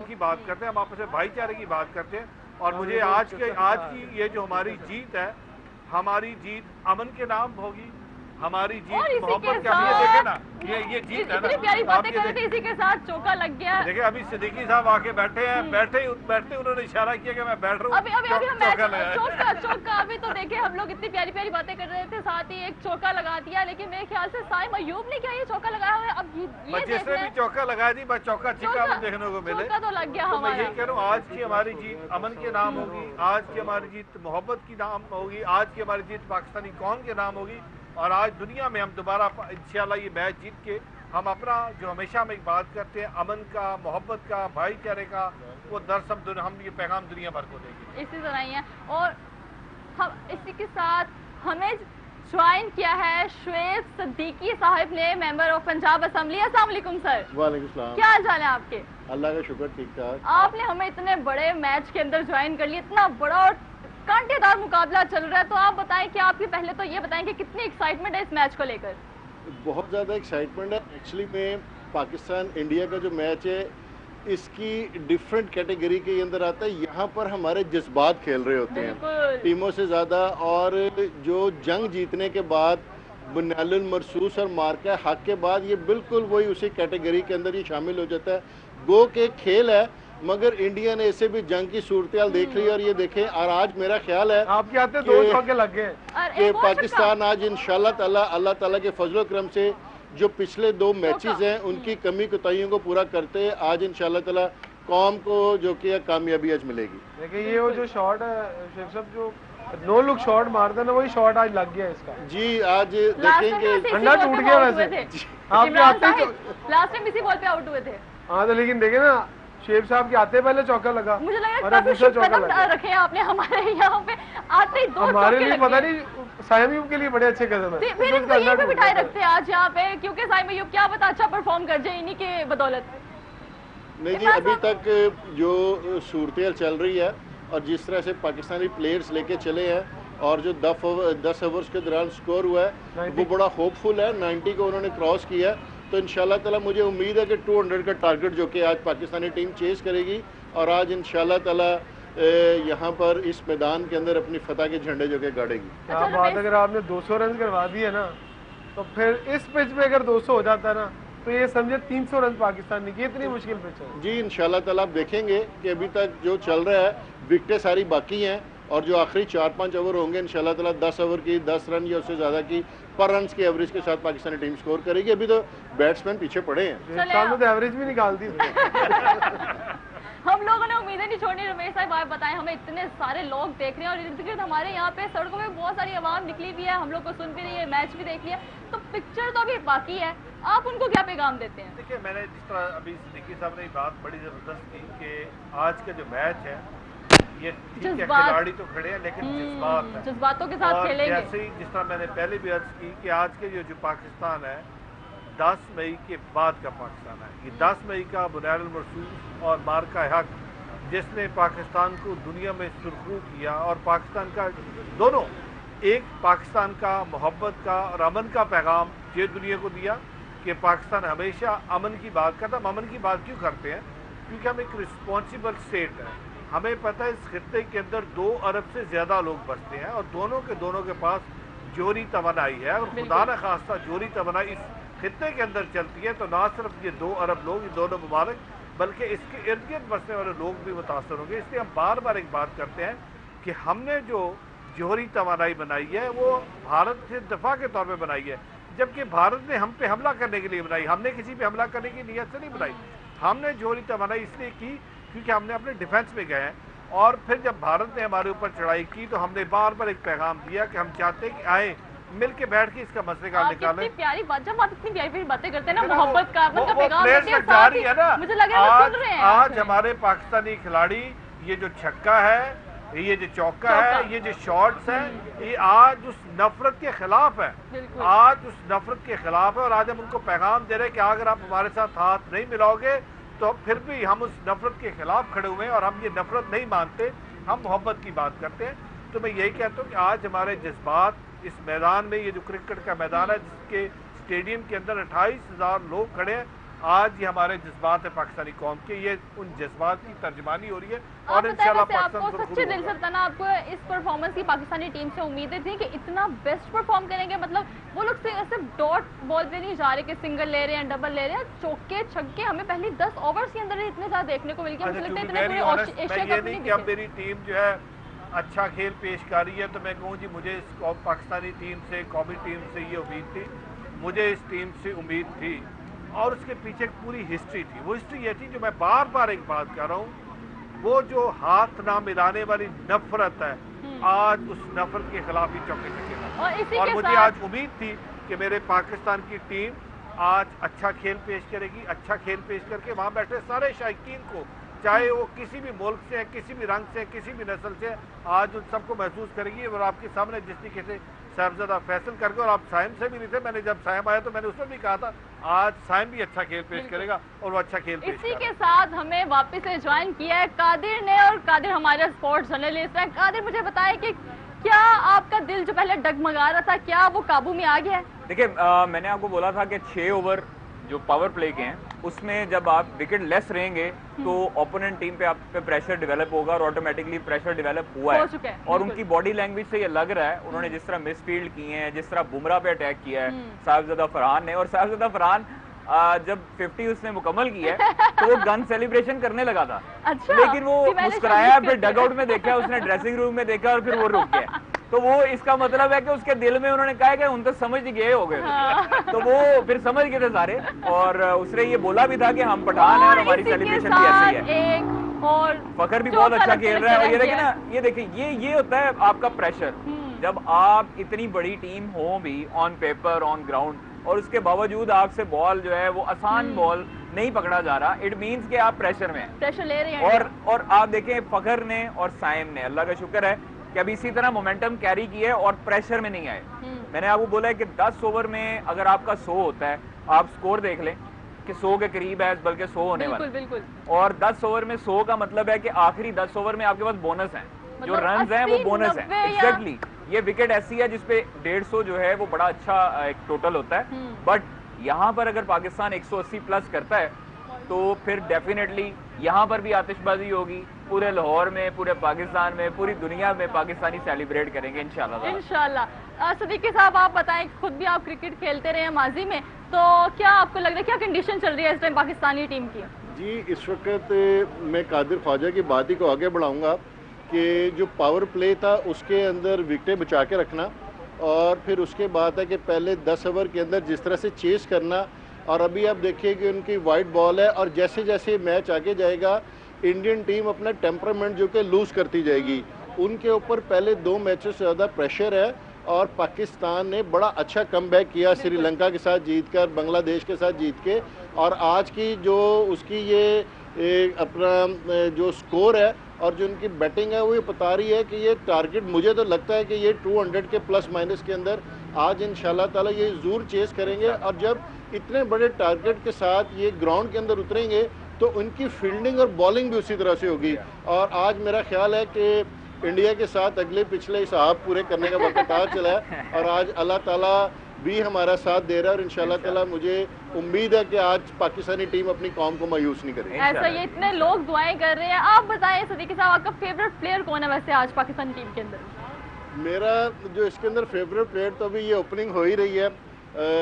की बात करते हैं, हम आपस में भाईचारे की बात करते हैं। और मुझे आज की ये जो हमारी जीत है, हमारी जीत अमन के नाम होगी, हमारी जीत मोहब्बत के। अब ये देखे ना, ये जीत है ना। इतनी प्यारी बातें कर रहे थे, इसी के साथ चौका लग गया। देखिए अभी सिद्दीकी साहब आके बैठे हैं, बैठते उन्होंने इशारा किया कि मैं बैठ रहा हूँ। अभी हम चौका अभी तो देखे, हम लोग इतनी प्यारी प्यारी बातें कर रहे थे, साथ ही एक चौका लगा दिया। लेकिन मेरे ख्याल से साइम अय्यूब ने क्या ये चौका लगाया हुआ है? अब ये जिसने भी चौका लगाया थी, बस चौका छिक्का देखने को मिले। चौका तो लग गया हमारा। मैं यही कह रहा हूँ, आज की हमारी जीत अमन के नाम होगी, आज की हमारी जीत मोहब्बत की नाम होगी, आज की हमारी जीत पाकिस्तानी कौम के नाम होगी। और आज दुनिया में हम दोबारा इंशाल्लाह ये मैच जीत के हम अपना जो हमेशा हम एक बात करते हैं अमन का, मोहब्बत का, भाईचारे का, वो दर्स हम ये पैगाम दुनिया भर को देंगे। इसी तरह ही है। और हम इसी के साथ हमें ज्वाइन किया है शुएब सिद्दीकी साहिब ने, मेंबर ऑफ पंजाब असेंबली। अस्सलाम वालेकुम सर। वालेकुम सलाम। क्या हाल चाल है आपके? अल्लाह का शुक्र, ठीक ठाक। आपने हमें इतने बड़े मैच के अंदर ज्वाइन कर लिया, इतना बड़ा और कांटेदार मुकाबला चल रहा है, तो आप बताएं कि आपकी पहले तो ये बताएं कि कितनी एक्साइटमेंट है इस मैच को लेकर? बहुत ज़्यादा एक्साइटमेंट है। एक्चुअली में पाकिस्तान इंडिया का जो मैच है इसकी डिफरेंट कैटेगरी के अंदर आता है। यहाँ पर हमारे जज्बात खेल रहे होते हैं टीमों से ज़्यादा, और जो जंग जीतने के बाद बुनियादुल मरसूस और मार्का हक के बाद ये बिल्कुल वही उसी कैटेगरी के अंदर ये शामिल हो जाता है। गो के खेल है, मगर इंडिया ने ऐसे भी जंग की सूरत देख ली। और ये देखें, और आज मेरा ख्याल है आपके आते 2 चौके लग गए कि पाकिस्तान आज इंशाल्लाह ताला अल्लाह ताला के फजल करम से जो पिछले 2 मैचेस हैं उनकी कमी कोताहियों को पूरा करते आज इंशाल्लाह ताला कौम को जो कि कामयाबी आज मिलेगी। देखिए ये वो जो शॉट है शेख साहब, जो नो लुक शॉट मारता ना, वही शॉट आज लग गया इसका। जी आज देखेंगे ठंडा टूट गया वैसे। आपके आते लास्ट टाइम इसी बॉल पे आउट हुए थे। हाँ तो लेकिन देखे ना, शेख साहब के आते पहले चौका लगा, मुझे लगा दूसरा चौका लगा रखे हैं आपने हमारे यहाँ पे आते ही 2 हमारे लिए पता नहीं, साइम अय्यूब के लिए बड़े अच्छे कदम है। फिर इनको यहीं पे बिठाए रखते हैं आज यहाँ पे, क्योंकि साइम अय्यूब क्या पता अच्छा परफॉर्म कर जाए इन्हीं के बदौलत। नहीं जी, अभी तक जो सूरत चल रही है और जिस तरह से पाकिस्तानी प्लेयर्स लेके चले हैं और जो 10 ओवर्स के दौरान स्कोर हुआ है वो बड़ा होपफुल है। 90 को उन्होंने क्रॉस किया है, तो इंशाल्लाह ताला मुझे उम्मीद है कि 200 का टारगेट जो कि आज पाकिस्तानी टीम चेस करेगी और आज इंशाल्लाह ताला यहाँ पर इस मैदान के अंदर अपनी फतह के झंडे जो कि गाड़ेगी। क्या बात, अगर आपने 200 रन करवा दिए ना, तो फिर इस पिच पे अगर 200 हो जाता ना, तो ये समझे 300 रन पाकिस्तान ने की। इतनी मुश्किल पिच है जी। इंशाल्लाह ताला आप देखेंगे कि अभी तक जो चल रहा है विकेटें सारी बाकी हैं और जो आखिरी 4-5 ओवर होंगे इंशाल्लाह ताला 10 ओवर की 10 रन या उससे ज़्यादा की पर रन की एवरेज के साथ पाकिस्तानी टीम स्कोर करेगी। अभी तो बैट्समैन पीछे पड़े हैं, सामने तो एवरेज भी निकाल दी। हम लोगों ने उम्मीदें नहीं छोड़नी। रमेश साहब आप बताएं, हमें इतने सारे लोग देख रहे हैं और इर्द गिर्द हमारे यहाँ पे सड़कों में बहुत सारी आवाम निकली भी है, हम लोग को सुन भी रही है, मैच भी देख लिया, तो पिक्चर तो अभी बाकी है, आप उनको क्या पैगाम देते हैं? देखिए मैंने जिस तरह अभी सिद्दीकी साहब ने बात बड़ी जबरदस्त की कि आज का जो मैच है ये खिलाड़ी तो खड़े हैं लेकिन जज्बातों के साथ खेलेंगे। जैसे ही जिस तरह मैंने पहले भी अर्ज की कि आज के जो पाकिस्तान है 10 मई के बाद का पाकिस्तान है, ये 10 मई का बुनियादुल मरसूस और मार्का हक जिसने पाकिस्तान को दुनिया में सुरखरू किया और पाकिस्तान का दोनों एक पाकिस्तान का मोहब्बत का और अमन का पैगाम ये दुनिया को दिया कि पाकिस्तान हमेशा अमन की बात करता। हम अमन की बात क्यों करते हैं? क्योंकि हम एक रिस्पॉन्सिबल स्टेट है, हमें पता है इस खित्ते के अंदर 2 अरब से ज़्यादा लोग बसते हैं और दोनों के पास जोहरी तवानाई है और खुदा न खास्ता जोहरी तवानाई इस खित्ते के अंदर चलती है, तो ना सिर्फ ये 2 अरब लोग, ये दोनों मुबारक, बल्कि इसके इर्द गिर्द बसने वाले लोग भी मुतासर होंगे। इसलिए हम बार बार एक बात करते हैं कि हमने जो जोहरी तवानाई बनाई है वो भारत से दफा के तौर पर बनाई है, जबकि भारत ने हम पे हमला करने के लिए बनाई। हमने किसी पे हमला करने की नीयत से नहीं बनाई, हमने जोहरी तवानाई इसलिए की क्योंकि हमने अपने डिफेंस में गए हैं। और फिर जब भारत ने हमारे ऊपर चढ़ाई की तो हमने बार बार एक पैगाम दिया कि हम चाहते हैं कि आए मिल के बैठ के इसका मसले का निकालें। प्यारी बात, जब आप इतनी प्यारी प्यारी बातें करते हैं ना, मोहब्बत का पैगाम जारी है ना। मुझे लग रहा है सुन रहे हैं। आज हमारे पाकिस्तानी खिलाड़ी ये जो छक्का है, ये जो चौका है, ये जो शॉट्स हैं, ये आज उस नफरत के खिलाफ है, आज उस नफरत के खिलाफ है। और आज हम उनको पैगाम दे रहे हैं कि अगर आप हमारे साथ हाथ नहीं मिलाओगे तो फिर भी हम उस नफरत के खिलाफ खड़े हुए हैं और हम ये नफरत नहीं मानते, हम मोहब्बत की बात करते हैं। तो मैं यही कहता हूँ कि आज हमारे जज्बात इस मैदान में, ये जो क्रिकेट का मैदान है जिसके स्टेडियम के अंदर 28,000 लोग खड़े हैं, आज ये हमारे जज्बात है पाकिस्तानी कौम के, ये उन जज्बात की तर्जमानी हो रही है। और और इंशाल्लाह आपको सच्चे दिल से बताना, आपको इस परफॉर्मेंस की पाकिस्तानी टीम से उम्मीदें थी कि इतना बेस्ट परफॉर्म करेंगे? मतलब वो लोग सिर्फ डॉट बॉल पे नहीं जा रहे कि सिंगल ले रहे हैं, डबल ले रहे हैं, चौके छक्के हमें पहली 10 ओवर्स के अंदर इतने ज्यादा देखने को मिल गए। मुझे लगता है इतने पूरे एशिया कप में कि अब मेरी टीम जो है अच्छा खेल पेश कर रही है तो मैं कहूँ जी मुझे इस पाकिस्तानी टीम से, कौमी टीम से ये उम्मीद थी, मुझे इस टीम से उम्मीद थी। और उसके पीछे एक पूरी हिस्ट्री थी। वो हिस्ट्री ये थी जो मैं बार बार एक बात कर रहा हूँ, वो जो हाथ ना मिलाने वाली नफरत है, आज उस नफरत के खिलाफ ही चौके छक्के और मुझे आज उम्मीद थी कि मेरे पाकिस्तान की टीम आज अच्छा खेल पेश करेगी। अच्छा खेल पेश करके वहाँ बैठे सारे शायकीन को, चाहे वो किसी भी मुल्क से हैं, किसी भी रंग से हैं, किसी भी नस्ल से, आज उन सबको महसूस करेगी। और आपके सामने जिस तरीके से साहबजादा फैसल करके, और आप साइम से भी नहीं थे, मैंने जब साइम आया तो मैंने उसमें भी कहा था आज साइम भी अच्छा खेल पेश करेगा और वो अच्छा खेल पेश इसी के साथ हमें वापस से ज्वाइन किया है कादिर ने, और कादिर हमारे स्पोर्ट्स जर्नलिस्ट है। कादिर, मुझे बताया कि क्या आपका दिल जो पहले डगमगा रहा था, क्या वो काबू में आ गया है? देखिए, मैंने आपको बोला था कि 6 ओवर जो पावर प्ले के हैं उसमें जब आप विकेट लेस रहेंगे तो ओपोनेंट टीम पे आप पे प्रेशर डेवलप होगा, और ऑटोमेटिकली प्रेशर डेवलप हुआ है। और उनकी बॉडी लैंग्वेज से ये लग रहा है, उन्होंने जिस तरह मिसफील्ड किए हैं, जिस तरह बुमराह पे अटैक किया है साहिबजादा फरहान ने, और साहिबजादा फरहान जब 50 उसने मुकम्मल किया तो वो गन सेलिब्रेशन करने लगा था। अच्छा, लेकिन वो मुस्कुराया, फिर डगआउट में देखा, उसने ड्रेसिंग रूम में देखा और फिर वो रुक गया। तो वो इसका मतलब है कि उसके दिल में उन्होंने कहा कि उन तो समझ गए हो गए। तो वो फिर समझ गए थे सारे, और उसने ये बोला भी था कि हम पठान हैं और हमारी सेलिब्रेशन भी ऐसी है। और फखर भी बहुत अच्छा खेल रहा है। और ये देखिए ना, ये देखिए, ये होता है आपका प्रेशर। जब आप इतनी बड़ी टीम हो भी ऑन पेपर, ऑन ग्राउंड, और उसके बावजूद आपसे बॉल जो है वो आसान बॉल नहीं पकड़ा जा रहा, इट मींस कि आप प्रेशर में प्रेशर ले रहे हैं। और आप देखें, फखर ने और साइम ने, अल्लाह का शुक्र है कि अभी इसी तरह मोमेंटम कैरी किया है और प्रेशर में नहीं आए। मैंने आपको बोला है कि 10 ओवर में अगर आपका 100 होता है, आप स्कोर देख लें कि 100 के करीब है, बल्कि 100 होने वाला। बिल्कुल। और 10 ओवर में 100 का मतलब है कि आखिरी 10 ओवर में आपके पास बोनस है, जो रन हैं वो बोनस है। एग्जैक्टली, ये विकेट ऐसी है जिसपे 150 जो है वो बड़ा अच्छा एक टोटल होता है। बट यहाँ पर अगर पाकिस्तान 180 प्लस करता है तो फिर डेफिनेटली यहाँ पर भी आतिशबाजी होगी, पूरे लाहौर में, पूरे पाकिस्तान में, पूरी दुनिया में पाकिस्तानी सेलिब्रेट करेंगे इंशाल्लाह। सदीकी साहब, आप बताएं, खुद भी आप क्रिकेट खेलते रहे हैं माजी में, तो क्या आपको लग रहा है, क्या कंडीशन चल रही है इस टाइम पाकिस्तानी टीम की? जी, इस वक्त मैं कादिर ख्वाजा की बात ही को आगे बढ़ाऊंगा कि जो पावर प्ले था उसके अंदर विकेटें बचा के रखना, और फिर उसके बाद है कि पहले 10 ओवर के अंदर जिस तरह से चेस करना। और अभी आप देखिए कि उनकी वाइट बॉल है, और जैसे जैसे मैच आगे जाएगा इंडियन टीम अपना टेम्परामेंट जो कि लूज़ करती जाएगी। उनके ऊपर पहले 2 मैचों से ज़्यादा प्रेशर है, और पाकिस्तान ने बड़ा अच्छा कमबैक किया श्रीलंका के साथ जीतकर, बांग्लादेश के साथ जीत के। और आज की जो उसकी ये अपना जो स्कोर है और जो उनकी बैटिंग है वो ये बता रही है कि ये टारगेट, मुझे तो लगता है कि ये 200 के प्लस माइनस के अंदर आज इंशाल्लाह ताला ये ज़रूर चेस करेंगे। और जब इतने बड़े टारगेट के साथ ये ग्राउंड के अंदर उतरेंगे तो उनकी फील्डिंग और बॉलिंग भी उसी तरह से होगी। और आज मेरा ख्याल है कि इंडिया के साथ अगले पिछले हिसाब पूरे करने का वक्त आ चला है, और आज अल्लाह ताला भी हमारा साथ दे रहा है, और इंशाल्लाह ताला मुझे उम्मीद है कि आज पाकिस्तानी टीम अपनी कौम को मायूस नहीं करेगी। ऐसा ये इतने लोग दुआएं कर रहे हैं। आप बताएं सदीकी साहब, आपका फेवरेट प्लेयर कौन है वैसे आज पाकिस्तानी टीम के अंदर? मेरा जो इसके अंदर फेवरेट प्लेयर तो अभी ये ओपनिंग हो ही रही है,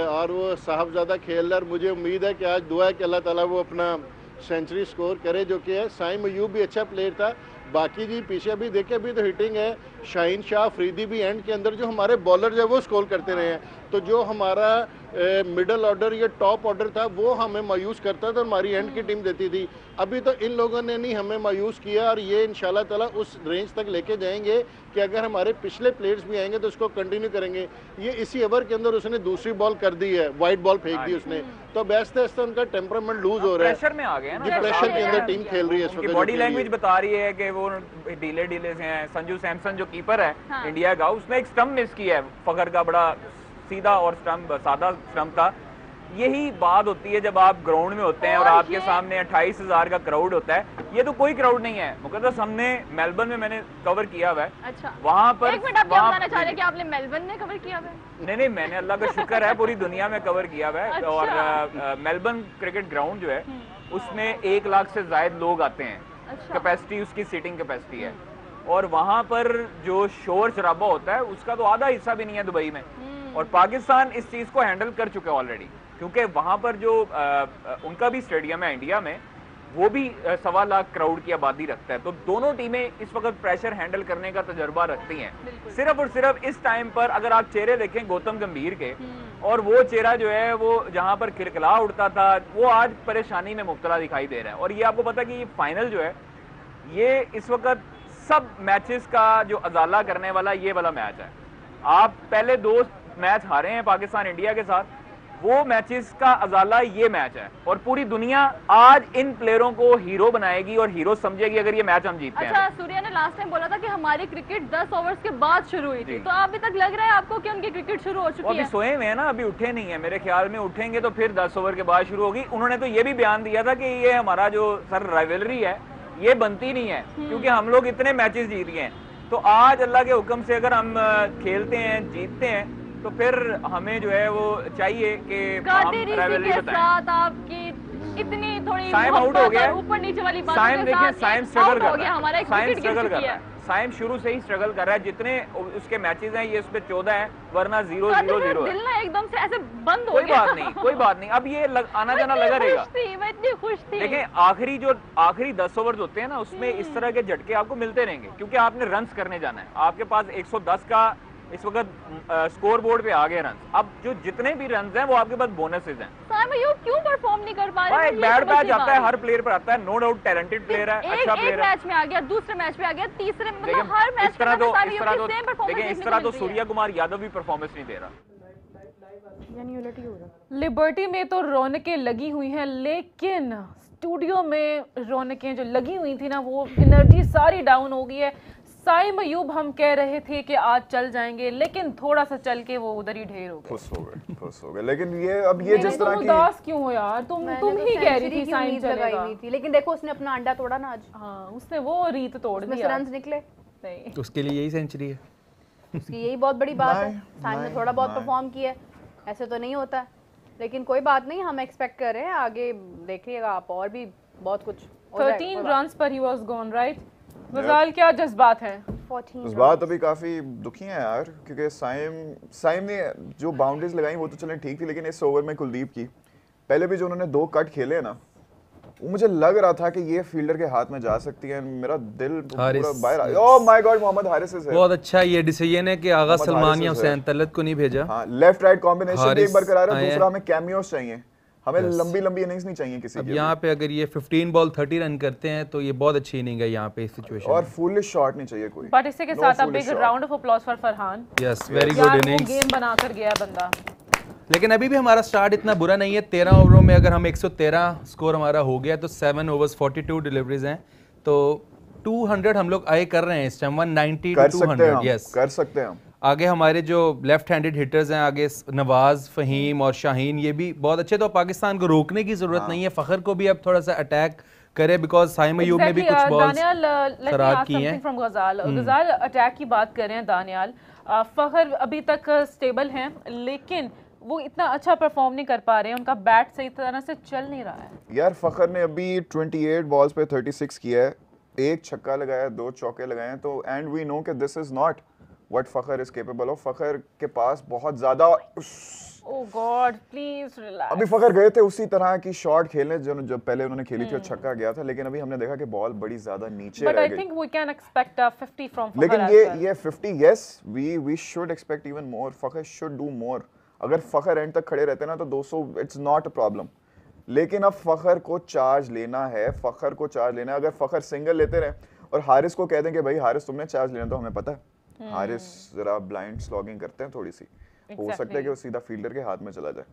और वो साहबजादा खेल रहा है। मुझे उम्मीद है कि आज दुआ है कि अल्लाह ताला वो अपना सेंचुरी स्कोर करे, जो कि है। साइम अयूब भी अच्छा प्लेयर था। बाकी जी पीछे भी देखे, अभी तो हिटिंग है। शाहीन शाह अफरीदी भी एंड के अंदर जो हमारे बॉलर जो है वो स्कोर करते रहे हैं। तो जो हमारा मिडल ऑर्डर या टॉप ऑर्डर था वो हमें मायूस करता था, हमारी एंड की टीम देती थी। अभी तो इन लोगों ने नहीं हमें मायूस किया, और ये इंशाल्लाह ताला उस रेंज तक लेके जाएंगे कि अगर हमारे पिछले प्लेयर्स भी आएंगे तो उसको कंटिन्यू करेंगे। ये इसी ओवर के अंदर उसने दूसरी बॉल कर दी है, वाइट बॉल फेंक दी उसने, तो आहिस्ता आहिस्ता उनका टेम्परामेंट लूज हो रहा है, प्रेशर में आ गए ना, प्रेशर के अंदर टीम खेल रही है। बॉडी लैंग्वेज बता रही है कि वो ढीले से हैं। संजू सैमसन जो कीपर है इंडिया का, उसने एक स्टंप मिस किया है फखर का, बड़ा सीधा और स्टंप, सादा स्टंप था, यही बात होती है जब आप ग्राउंड में होते हैं और आपके सामने 28,000 का क्राउड होता है। ये तो कोई क्राउड नहीं है मुकद्दस, हमने मेलबर्न में मैंने कवर किया हुआ है। अच्छा, वहाँ पर एक मिनट, आप क्या बताना चाह रहे हैं कि आपने मेलबर्न में कवर किया हुआ है? नहीं, मैंने अल्लाह का शुक्र है पूरी दुनिया में कवर किया हुआ है। और मेलबर्न क्रिकेट ग्राउंड जो है उसमें 1 लाख से ज्यादा लोग आते हैं। कैपेसिटी उसकी सीटिंग कैपेसिटी है। और वहाँ पर जो शोर शराबा होता है उसका तो आधा हिस्सा भी नहीं है दुबई में। और पाकिस्तान इस चीज को हैंडल कर चुका है ऑलरेडी, क्योंकि वहां पर जो उनका भी स्टेडियम है इंडिया में, वो भी 1.25 लाख क्राउड की आबादी रखता है। तो दोनों टीमें इस वक्त प्रेशर हैंडल करने का तजर्बा रखती हैं। सिर्फ और सिर्फ इस टाइम पर अगर आप चेहरे देखें गौतम गंभीर के, और वो चेहरा जो है वो जहां पर खिलखिला उठता था वो आज परेशानी में मुब्तला दिखाई दे रहा है। और ये आपको पता कि ये फाइनल जो है ये इस वक्त सब मैचेस का जो अजाला करने वाला ये वाला मैच है। आप पहले 2 मैच हारे हैं पाकिस्तान इंडिया के साथ, वो मैचेस का अजाला ये मैच है। और पूरी दुनिया आज इन प्लेयरों को हीरो बनाएगी और हीरो समझेगी अगर ये मैच हम जीतते हैं। अच्छा, सूर्या ने लास्ट टाइम बोला था कि हमारी क्रिकेट 10 ओवर्स के बाद शुरू हुई थी, तो अभी तक लग रहा है आपको कि उनकी क्रिकेट शुरू हो चुकी है? अभी सोए हुए हैं ना, अभी उठे नहीं है। मेरे ख्याल में उठेंगे तो फिर 10 ओवर के बाद शुरू होगी। उन्होंने तो ये भी बयान दिया था कि ये हमारा जो सर राइवलरी है ये बनती नहीं है, क्योंकि हम लोग इतने मैचेस जीत गए हैं। तो आज अल्लाह के हुक्म से अगर हम खेलते हैं, जीतते हैं, तो फिर हमें जो है वो चाहिए कि हम राइवलरी बताएं। आपकी इतनी थोड़ी साइम आउट हो गया, ऊपर नीचे वाली बात, साइम देखिए, साइम स्ट्रगल कर रहा है, हमारा साइम स्ट्रगल कर रहा है, साइम शुरू से ही स्ट्रगल कर रहा है। जितने उसके मैचेस हैं ये उसमें 14 हैं, वरना 0-0-0 दिल ना एकदम से ऐसे बंद हो गया। कोई बात नहीं, अब ये आना जाना लगा रहेगा। मैं इतनी खुश थी। देखें आखिरी 10 ओवर होते हैं ना, उसमें इस तरह के झटके आपको मिलते रहेंगे, क्योंकि आपने रन्स करने जाना है। आपके पास 110 का इस वक्त स्कोर बोर्ड पे आ गए रन। अब जो जितने भी रन हैं वो आपके पास बोनसेस हैं। क्यों परफॉर्म नहीं कर पा रहे? एक बैड मैच आता है, हर प्लेयर पर आता है, नो डाउट टैलेंटेड प्लेयर है, अच्छा प्लेयर है। एक मैच में आ गया, दूसरे मैच में आ गया, तीसरे, मतलब हर मैच में इस तरह तो सूर्या कुमार यादव भी परफॉर्मेंस नहीं दे रहा। लिबर्टी में तो रौनकें लगी हुई हैं, लेकिन स्टूडियो में रौनकें जो लगी हुई थी ना, वो एनर्जी सारी डाउन हो गई है। साइम अयूब हम कह रहे थे कि आज चल जाएंगे, लेकिन थोड़ा सा चल के वो उधर ही ढेर हो गए, खुश हो गए। लेकिन ये अब ये जिस तरह की उदास क्यों हो यार? तुम ही कह रही थी साइम चलेगा, लेकिन देखो उसने अपना अंडा तोड़ा ना आज। हाँ, उसने वो रीत तोड़ दी, रन निकले नहीं, उसके लिए यही सेंचुरी है, उसकी यही बहुत बड़ी बात है। साइम ने थोड़ा बहुत परफॉर्म किया, ऐसे तो नहीं होता, लेकिन कोई बात नहीं, हम एक्सपेक्ट कर रहे हैं, आगे देखिएगा आप, और भी बहुत कुछ। 13 रन्स पर ही वाज गॉन, राइट? वज़ाल, क्या जज्बात हैं? जज्बात अभी काफी दुखी हैं यार, क्योंकि साइम ने जो बाउंड्रीज लगाई वो तो चलें ठीक थी, लेकिन इस ओवर में कुलदीप की पहले भी जो उन्होंने 2 कट खेले ना, वो मुझे लग रहा था कि ये फील्डर के हाथ में जा सकती है। मेरा दिल पूरा बाहर, oh my god, Mohammad Haris है। बहुत अच्छा ये डिसीजन है कि आगा सलमान या हुसैन तलत को नहीं भेजा। हां, लेफ्ट राइट कॉम्बिनेशन एक बार करा रहा है, दूसरा हमें कैमियोस चाहिए, हमें लंबी इनिंग्स नहीं चाहिए किसी की। यहाँ पे अगर ये 15 बॉल 30 रन करते हैं तो ये बहुत अच्छी इनिंग है यहाँ पे इस सिचुएशन। और फुलिश शॉट नहीं चाहिए कोई। बट इसके साथ अब एक round of applause for Farhan. Yes, very good innings, game बना कर गया बंदा। लेकिन अभी भी हमारा स्टार्ट इतना बुरा नहीं है। 13 ओवरों में अगर हम 113 स्कोर हमारा हो गया तो 7 ओवर्स 42 डिलीवरीज हैं, तो 200 हम लोग आए कर रहे हैं इस टाइम, 190 टू 200। यस, कर सकते हैं हम। आगे हमारे जो लेफ्ट हैंडेड हिटर्स हैं, आगे नवाज, फहीम और शाहीन, ये भी बहुत अच्छे। तो पाकिस्तान को रोकने की जरूरत नहीं है, फखर को भी अब थोड़ा सा अटैक करे, बिकॉज साइम अयूब ने भी कुछ बॉल्स खराब की हैं। गजाल अटैक की बात कर रहे हैं दानियाल, फखर अभी तक स्टेबल हैं, लेकिन वो इतना अच्छा परफॉर्म नहीं कर पा रहे हैं, उनका बैट सही तरह से चल नहीं रहा है। यार फखर ने अभी 28 बॉल्स पे 36 किया है, 1 छक्का लगाया, 2 चौके लगाए हैं, तो एंड वी नो कि this is not what Fakhar is capable of. Fakhar के पास बहुत ज्यादा, ओह गॉड प्लीज रिलैक्स। अभी फखर गए थे उसी तरह की शॉट खेलने जो पहले उन्होंने खेली थी और छक्का गया था, लेकिन अभी हमने देखा कि बॉल बड़ी ज्यादा नीचे रह गई। But I think we can expect a 50 from Fakhar. लेकिन ये 50, yes, we should expect even more. Fakhar should do more. अगर फखर एंड तक खड़े रहते ना तो 200 इट्स नॉट अ प्रॉब्लम, लेकिन अब फखर को चार्ज लेना है, फखर को चार्ज लेना है। अगर फखर सिंगल लेते रहे और हारिस को कह दें कि भाई हारिस तुमने चार्ज लेना, तो हमें पता है हारिस जरा ब्लाइंड स्लॉगिंग करते हैं थोड़ी सी, हो सकता है कि वो सीधा फील्डर के हाथ में चला जाए।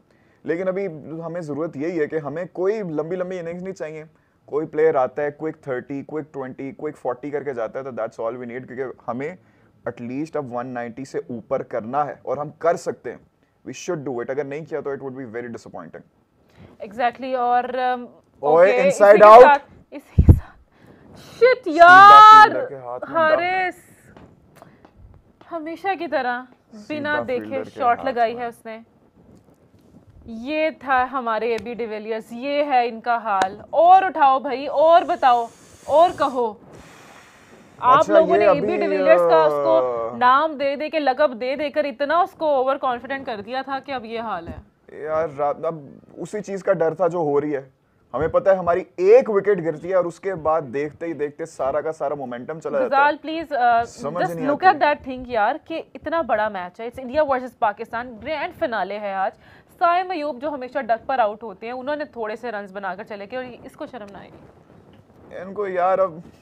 लेकिन अभी हमें जरूरत यही है कि हमें कोई लंबी इनिंग्स नहीं चाहिए। कोई प्लेयर आता है क्विक 30, क्विक 20, क्विक 40 करके जाता है, तो दैट्स ऑल वी नीड, क्योंकि हमें एटलीस्ट अब 190 से ऊपर करना है और हम कर सकते हैं। we should do it. अगर नहीं किया तो it would be very disappointing. Exactly. और ओए inside out. इसी के साथ शिट यार, हारिस हमेशा की तरह बिना देखे शॉट लगाई है उसने। ये था हमारे एबी डिविलियर्स, ये है इनका हाल। और उठाओ भाई, और बताओ, और कहो। आप लोगों ने एबी डिविलियर्स का उसको नाम दे दे के, लकब दे देकर इतना उसको ओवर कॉन्फिडेंट कर दिया था कि अब ये हाल है यार। अब उसी चीज का डर था जो हो रही है। हमें पता है हमारी एक विकेट गिरती है और उसके बाद देखते ही देखते सारा का सारा मोमेंटम चला जाता है। Please just look at that thing यार, कि इतना बड़ा मैच है, it's India versus Pakistan, grand finale है आज। साइम अयूब जो हमेशा डक पर आउट होते हैं, उन्होंने थोड़े से रन्स बनाकर चले गए और इसको शर्म ना आएगी इनको यार। अब